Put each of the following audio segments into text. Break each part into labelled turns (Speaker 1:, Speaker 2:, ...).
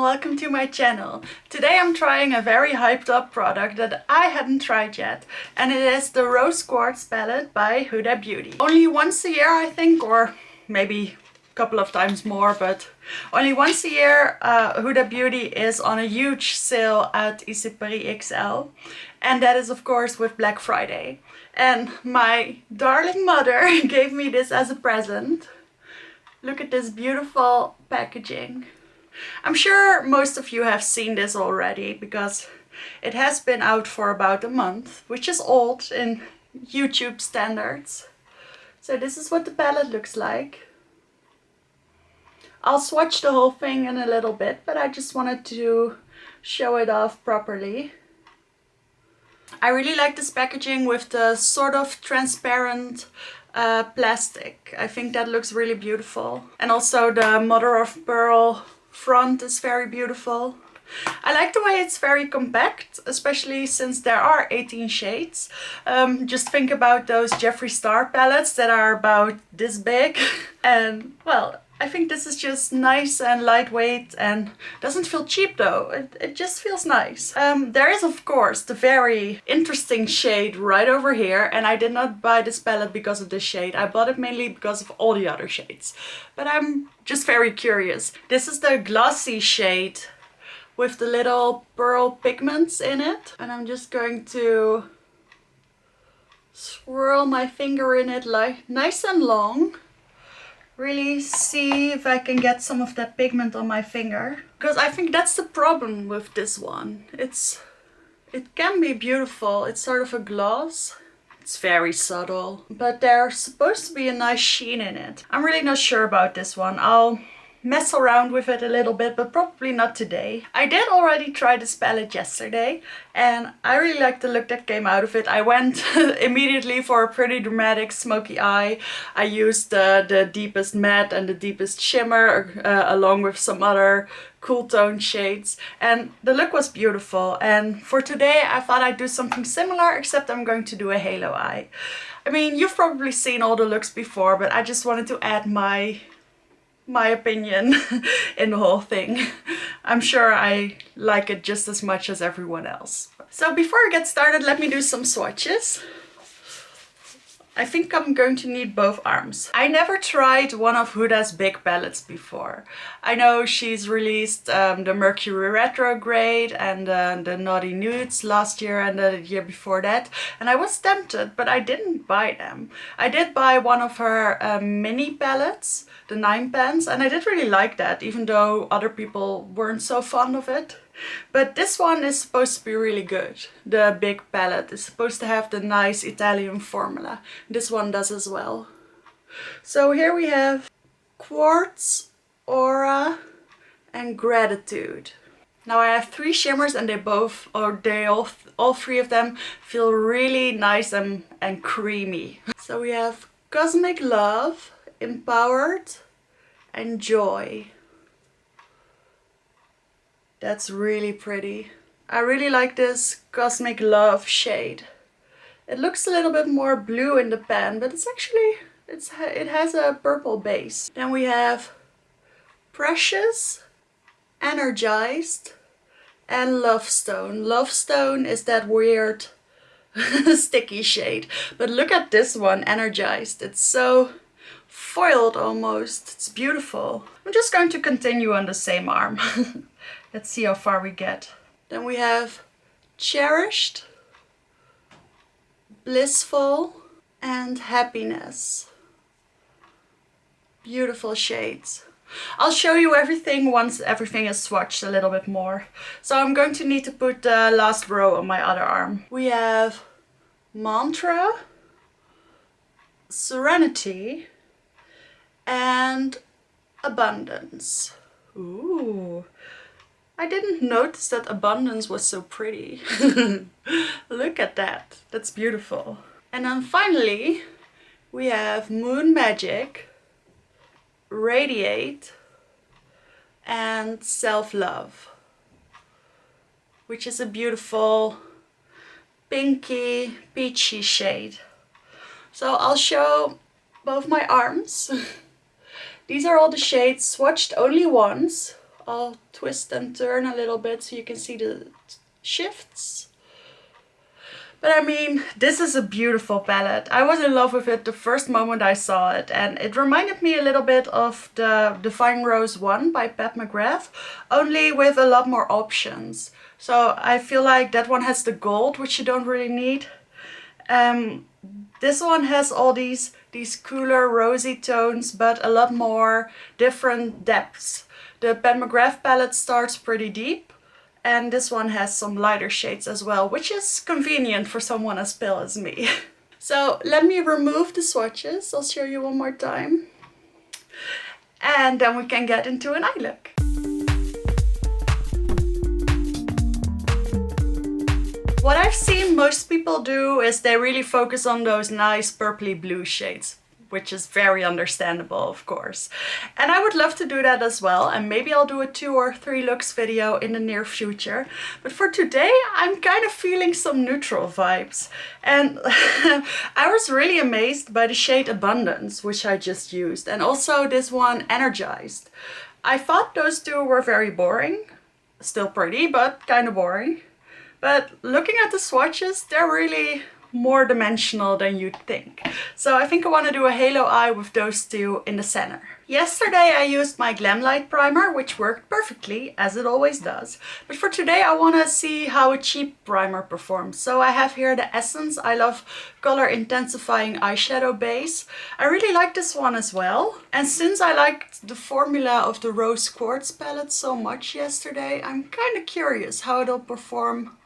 Speaker 1: and welcome to my channel. Today I'm trying a very hyped up product that I hadn't tried yet, and it is the Rose Quartz palette by Huda Beauty. Only once a year I think, or maybe a couple of times more, but only once a year Huda Beauty is on a huge sale at Paris XL, and that is of course with Black Friday. And my darling mother gave me this as a present. Look at this beautiful packaging. I'm sure most of you have seen this already because it has been out for about a month, which is old in YouTube standards. So this is what the palette looks like. I'll swatch the whole thing in a little bit, but I just wanted to show it off properly. I really like this packaging with the sort of transparent plastic. I think that looks really beautiful. And also the mother of pearl front is very beautiful. I like the way it's very compact, especially since there are 18 shades. Just think about those Jeffree Star palettes that are about this big. And well, I think this is just nice and lightweight and doesn't feel cheap though. It just feels nice. There is of course the very interesting shade right over here, and I did not buy this palette because of this shade. I bought it mainly because of all the other shades. But I'm just very curious. This is the glossy shade with the little pearl pigments in it. And I'm just going to swirl my finger in it like nice and long. Really see if I can get some of that pigment on my finger, because I think that's the problem with this one. It can be beautiful. It's sort of a gloss. It's very subtle, but there's supposed to be a nice sheen in it. I'm really not sure about this one. I'll mess around with it a little bit, but probably not today. I did already try this palette yesterday and I really liked the look that came out of it. I went immediately for a pretty dramatic smoky eye. I used the deepest matte and the deepest shimmer along with some other cool tone shades, and the look was beautiful. And for today I thought I'd do something similar, except I'm going to do a halo eye. I mean, you've probably seen all the looks before, but I just wanted to add my opinion in the whole thing. I'm sure I like it just as much as everyone else. So before I get started, let me do some swatches. I think I'm going to need both arms. I never tried one of Huda's big palettes before. I know she's released the Mercury Retrograde and the Naughty Nudes last year and the year before that. And I was tempted, but I didn't buy them. I did buy one of her mini palettes, the 9 pans, and I did really like that, even though other people weren't so fond of it. But this one is supposed to be really good. The big palette is supposed to have the nice Italian formula. This one does as well. So here we have Quartz, Aura and Gratitude. Now I have 3 shimmers and all 3 of them feel really nice and creamy. So we have Cosmic Love, Empowered and Joy. That's really pretty. I really like this Cosmic Love shade. It looks a little bit more blue in the pan, but it's actually, it has a purple base. Then we have Precious, Energized and Love Stone. Love Stone is that weird sticky shade. But look at this one, Energized. It's so foiled almost. It's beautiful. I'm just going to continue on the same arm. Let's see how far we get. Then we have Cherished, Blissful and Happiness. Beautiful shades. I'll show you everything once everything is swatched a little bit more. So I'm going to need to put the last row on my other arm. We have Mantra, Serenity and Abundance. Ooh. I didn't notice that Abundance was so pretty. Look at that. That's beautiful. And then finally, we have Moon Magic, Radiate and Self-Love, which is a beautiful pinky, peachy shade. So I'll show both my arms. These are all the shades swatched only once. I'll twist and turn a little bit so you can see the shifts. But I mean, this is a beautiful palette. I was in love with it the first moment I saw it, and it reminded me a little bit of the Divine Rose 1 by Pat McGrath, only with a lot more options. So I feel like that one has the gold, which you don't really need. This one has all these cooler rosy tones, but a lot more different depths. The Pat McGrath palette starts pretty deep, and this one has some lighter shades as well, which is convenient for someone as pale as me. So let me remove the swatches. I'll show you one more time. And then we can get into an eye look. What I've seen most people do is they really focus on those nice purpley blue shades, which is very understandable, of course. And I would love to do that as well, and maybe I'll do a 2 or 3 looks video in the near future. But for today, I'm kind of feeling some neutral vibes. And I was really amazed by the shade Abundance, which I just used, and also this one, Energized. I thought those two were very boring. Still pretty, but kind of boring. But looking at the swatches, they're really more dimensional than you'd think. So I think I want to do a halo eye with those two in the center. Yesterday I used my Glamlight primer, which worked perfectly, as it always does. But for today I want to see how a cheap primer performs. So I have here the Essence I Love Color Intensifying Eyeshadow Base. I really like this one as well. And since I liked the formula of the Rose Quartz palette so much yesterday, I'm kind of curious how it'll perform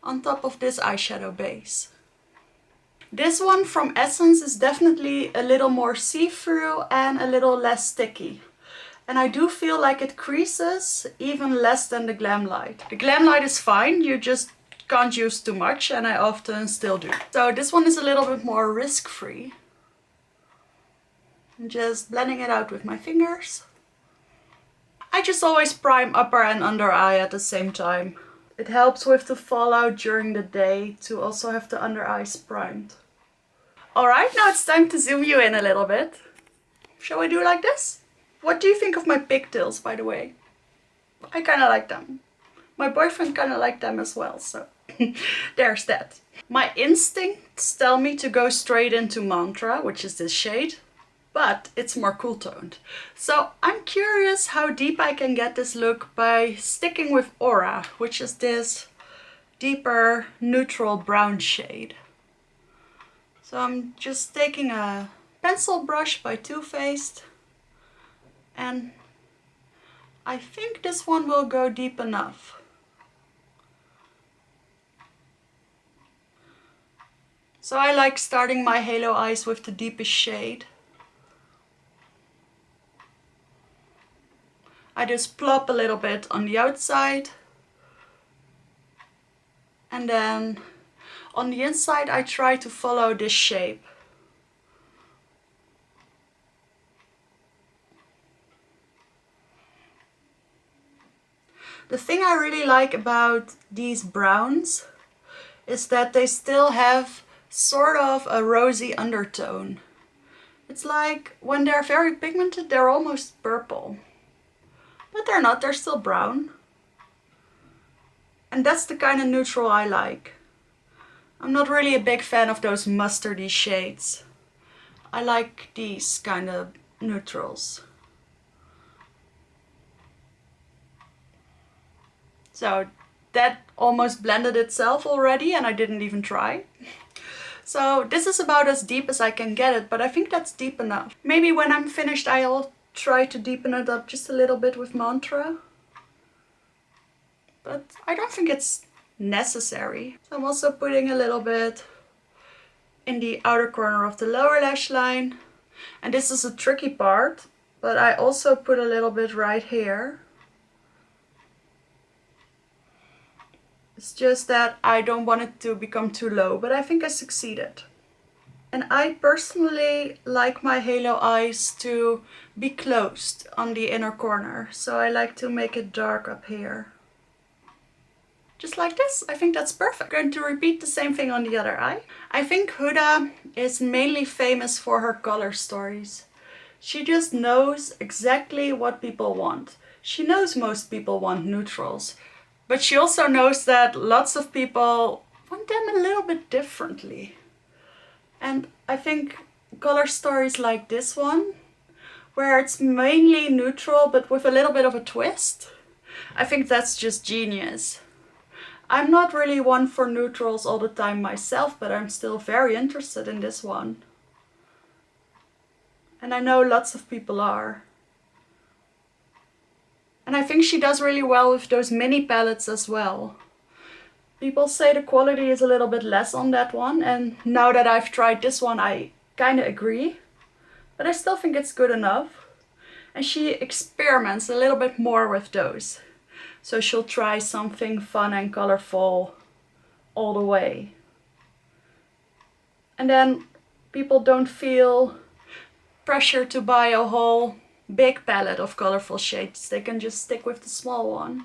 Speaker 1: on top of this eyeshadow base. This one from Essence is definitely a little more see-through and a little less sticky. And I do feel like it creases even less than the Glamlight. The Glamlight is fine, you just can't use too much, and I often still do. So this one is a little bit more risk-free. I'm just blending it out with my fingers. I just always prime upper and under eye at the same time. It helps with the fallout during the day to also have the under eyes primed. Alright, now it's time to zoom you in a little bit. Shall we do like this? What do you think of my pigtails, by the way? I kind of like them. My boyfriend kind of liked them as well, so there's that. My instincts tell me to go straight into Mantra, which is this shade, but it's more cool toned. So I'm curious how deep I can get this look by sticking with Aura, which is this deeper neutral brown shade. So I'm just taking a pencil brush by Too Faced, and I think this one will go deep enough. So I like starting my halo eyes with the deepest shade. I just plop a little bit on the outside, and then on the inside I try to follow this shape. The thing I really like about these browns is that they still have sort of a rosy undertone. It's like when they're very pigmented, they're almost purple. But they're not, they're still brown. And that's the kind of neutral I like. I'm not really a big fan of those mustardy shades. I like these kind of neutrals. So that almost blended itself already, and I didn't even try. So this is about as deep as I can get it, but I think that's deep enough. Maybe when I'm finished I'll try to deepen it up just a little bit with Mantra. But I don't think it's necessary. So I'm also putting a little bit in the outer corner of the lower lash line. And this is a tricky part, but I also put a little bit right here. It's just that I don't want it to become too low, but I think I succeeded. And I personally like my halo eyes to be closed on the inner corner. So I like to make it dark up here. Just like this, I think that's perfect. I'm going to repeat the same thing on the other eye. I think Huda is mainly famous for her color stories. She just knows exactly what people want. She knows most people want neutrals, but she also knows that lots of people want them a little bit differently. And I think color stories like this one, where it's mainly neutral but with a little bit of a twist, I think that's just genius. I'm not really one for neutrals all the time myself, but I'm still very interested in this one. And I know lots of people are. And I think she does really well with those mini palettes as well. People say the quality is a little bit less on that one, and now that I've tried this one, I kind of agree. But I still think it's good enough. And she experiments a little bit more with those. So she'll try something fun and colorful all the way. And then people don't feel pressure to buy a whole big palette of colorful shades. They can just stick with the small one.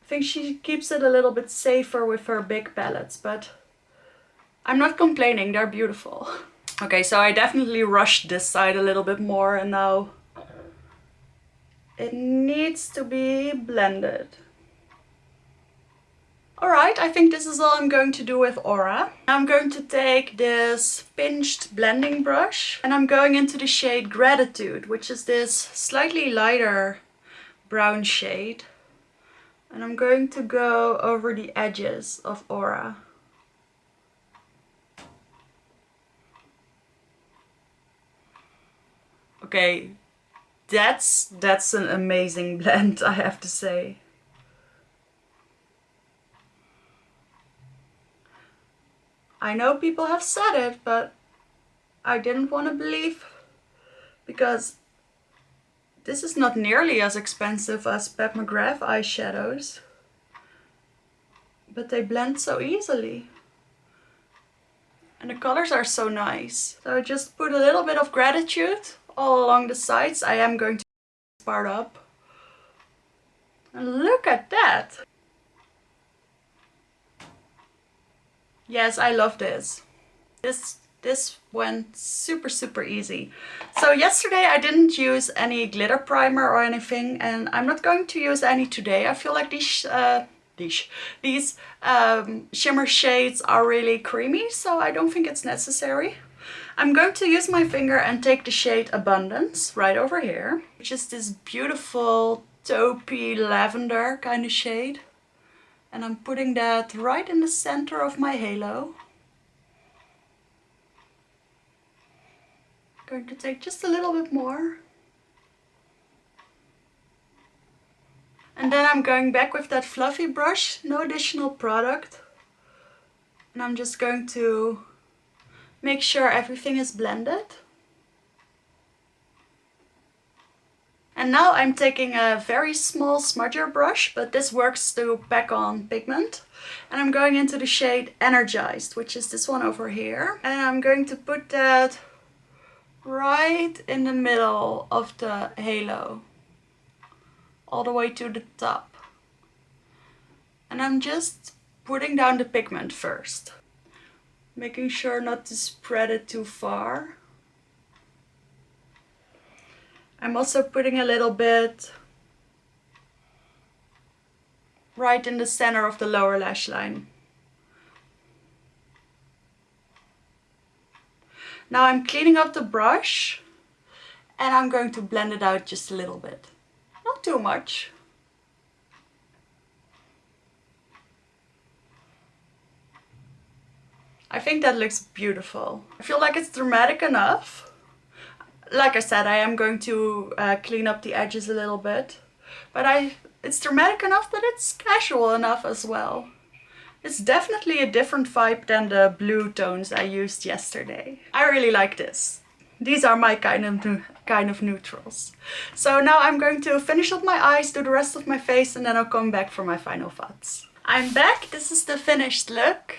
Speaker 1: I think she keeps it a little bit safer with her big palettes, but I'm not complaining, they're beautiful. Okay, so I definitely rushed this side a little bit more, and now it needs to be blended. Alright, I think this is all I'm going to do with Aura. I'm going to take this pinched blending brush and I'm going into the shade Gratitude, which is this slightly lighter brown shade. And I'm going to go over the edges of Aura. Okay, that's an amazing blend, I have to say. I know people have said it, but I didn't want to believe, because this is not nearly as expensive as Pat McGrath eyeshadows, but they blend so easily. And the colors are so nice. So I just put a little bit of Gratitude all along the sides. I am going to part up. And look at that! Yes, I love this. This went super easy. So yesterday I didn't use any glitter primer or anything, and I'm not going to use any today. I feel like these shimmer shades are really creamy, so I don't think it's necessary. I'm going to use my finger and take the shade Abundance right over here, which is this beautiful taupey lavender kind of shade. And I'm putting that right in the center of my halo. I'm going to take just a little bit more. And then I'm going back with that fluffy brush, no additional product. And I'm just going to make sure everything is blended. And now I'm taking a very small smudger brush, but this works to pack on pigment. And I'm going into the shade Energized, which is this one over here. And I'm going to put that right in the middle of the halo, all the way to the top. And I'm just putting down the pigment first, making sure not to spread it too far. I'm also putting a little bit right in the center of the lower lash line. Now I'm cleaning up the brush and I'm going to blend it out just a little bit. Not too much. I think that looks beautiful. I feel like it's dramatic enough. Like I said, I am going to clean up the edges a little bit, but it's dramatic enough that it's casual enough as well. It's definitely a different vibe than the blue tones I used yesterday. I really like this. These are my kind of neutrals. So now I'm going to finish up my eyes, do the rest of my face, and then I'll come back for my final thoughts. I'm back. This is the finished look.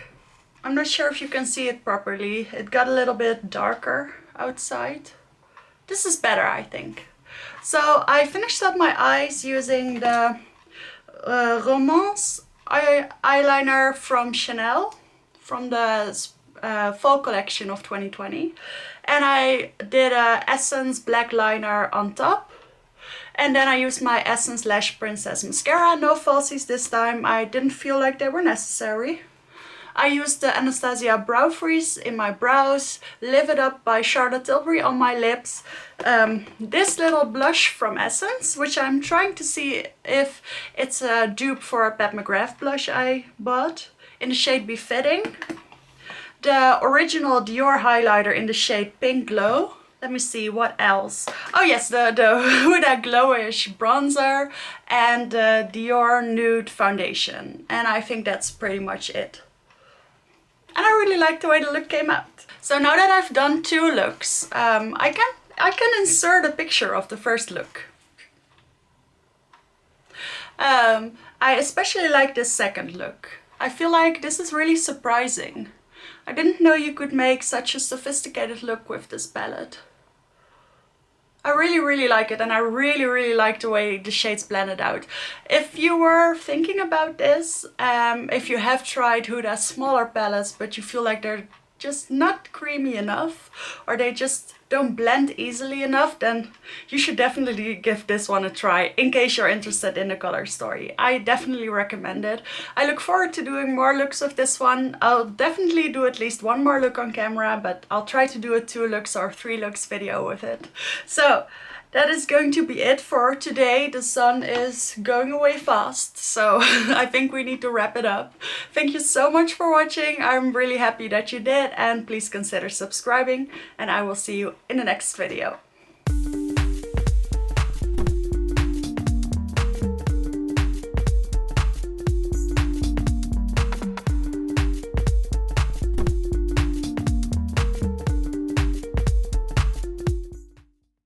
Speaker 1: I'm not sure if you can see it properly. It got a little bit darker outside. This is better, I think. So I finished up my eyes using the Romance eyeliner from Chanel, from the fall collection of 2020. And I did a Essence black liner on top. And then I used my Essence Lash Princess mascara. No falsies this time. I didn't feel like they were necessary. I used the Anastasia Brow Freeze in my brows, Live It Up by Charlotte Tilbury on my lips, this little blush from Essence, which I'm trying to see if it's a dupe for a Pat McGrath blush I bought, in the shade Befitting. The original Dior highlighter in the shade Pink Glow. Let me see, what else? Oh yes, the Huda Glowish bronzer and the Dior Nude foundation. And I think that's pretty much it. And I really like the way the look came out. So now that I've done 2 looks, I can insert a picture of the first look. I especially like this second look. I feel like this is really surprising. I didn't know you could make such a sophisticated look with this palette. I really like it, and I really like the way the shades blended out. If you were thinking about this, if you have tried Huda's smaller palettes but you feel like they're just not creamy enough, or they just don't blend easily enough, then you should definitely give this one a try in case you're interested in the color story. I definitely recommend it. I look forward to doing more looks with this one. I'll definitely do at least 1 more look on camera, but I'll try to do a 2 looks or 3 looks video with it. So that is going to be it for today. The sun is going away fast, so I think we need to wrap it up. Thank you so much for watching. I'm really happy that you did, and please consider subscribing, and I will see you in the next video.